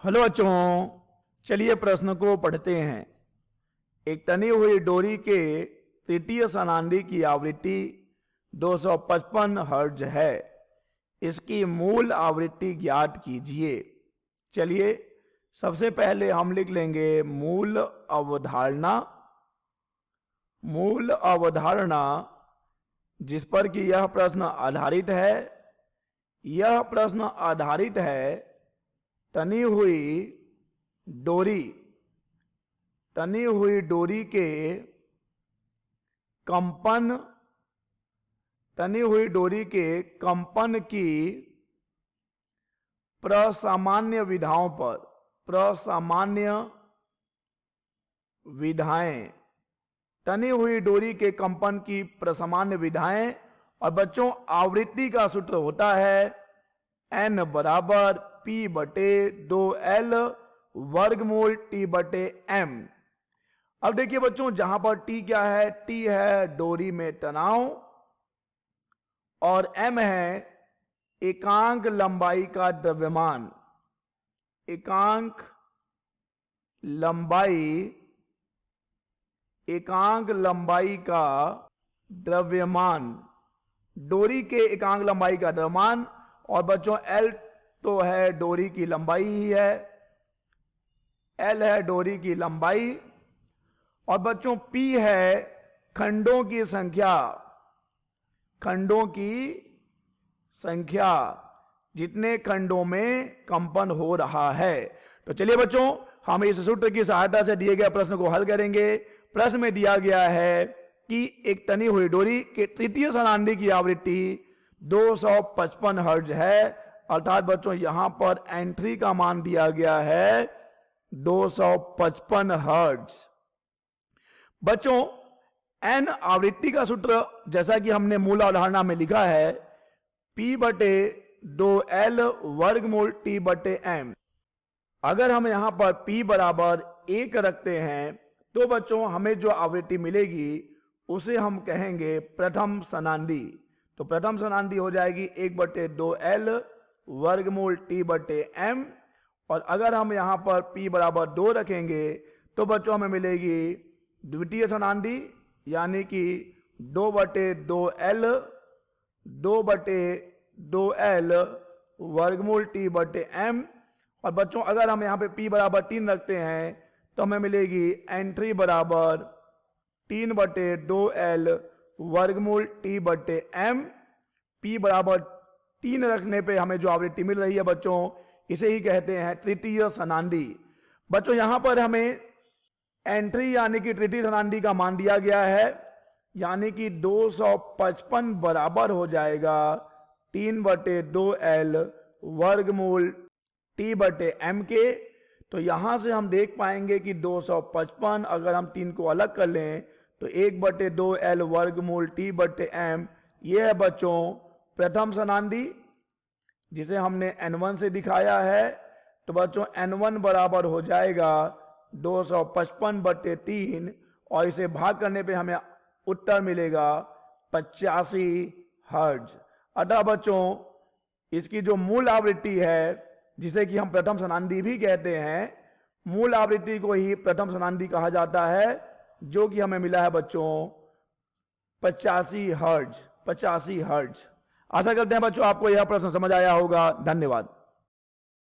Hello बच्चों, चलिए प्रश्न को पढ़ते हैं। एक तनी हुई डोरी के तृतीय सनांदी की आवृत्ति 255 हर्ट्ज है। इसकी मूल आवृत्ति ज्ञात कीजिए। चलिए सबसे पहले हम लिख लेंगे मूल अवधारणा। मूल अवधारणा जिस पर कि यह प्रश्न आधारित है। यह प्रश्न आधारित है तनी हुई डोरी के कंपन की प्रसामान्य विधाओं पर। तनी हुई डोरी के कंपन की प्रसामान्य विधाएं। और बच्चों आवृत्ति का सूत्र होता है n बराबर P/2L वर्गमूल T/m। अब देखिए बच्चों, जहां पर T क्या है? T है डोरी में तनाव और m है एकांक लंबाई का द्रव्यमान। एकांक लंबाई का द्रव्यमान, डोरी के एकांक लंबाई का द्रव्यमान। और बच्चों L तो है डोरी की लंबाई ही है, L है डोरी की लंबाई। और बच्चों P है खंडों की संख्या, जितने खंडों में कंपन हो रहा है। तो चलिए बच्चों, हम इस सूत्र की सहायता से दिए गए प्रश्न को हल करेंगे। प्रश्न में दिया गया है कि एक तनी हुई डोरी के तृतीय सनांदी की आवृत्ति 255 हर्ट्ज है। अर्थात बच्चों यहां पर एंट्री का मान दिया गया है 255 हर्ट्ज। बच्चों n आवृत्ति का सूत्र जैसा कि हमने मूल अवधारणा में लिखा है P/2L वर्गमूल T/m। अगर हम यहां पर P बराबर 1 रखते हैं तो बच्चों हमें जो आवृत्ति मिलेगी उसे हम कहेंगे प्रथम सनांदी। तो प्रथम सनांदी हो जाएगी 1/2L वर्गमूल T/m। और अगर हम यहां पर P बराबर 2 रखेंगे तो बच्चों हमें मिलेगी द्वितीय सनांदी, यानी कि 2/2L वर्गमूल T/m। और बच्चों अगर हम यहां पे P बराबर 3 रखते हैं तो हमें मिलेगी एंट्री बराबर 3/2L वर्गमूल T/m। P बराबर 3 रखने पे हमें जो आवृत्ति मिल रही है बच्चों, इसे ही कहते हैं तृतीय सनांदी। बच्चों यहां पर हमें एंट्री यानी कि तृतीय सनांदी का मान दिया गया है, यानी कि 255 बराबर हो जाएगा 3/2L वर्गमूल T/m के। तो यहां से हम देख पाएंगे कि 255 अगर हम 3 को अलग कर लें तो 1/2L वर्गमूल T/m यह है बच्चों प्रथम सनांदी, जिसे हमने n1 से दिखाया है। तो बच्चों n1 बराबर हो जाएगा 255/3 और इसे भाग करने पे हमें उत्तर मिलेगा 85 हर्ट्ज। अतः बच्चों इसकी जो मूल आवृत्ति है, जिसे कि हम प्रथम सनांदी भी कहते हैं, मूल आवृत्ति को ही प्रथम सनांदी कहा जाता है, जो कि हमें मिला है बच्चों 85 हर्ट्ज। आशा करते हैं बच्चों आपको यह प्रश्न समझ आया होगा। धन्यवाद।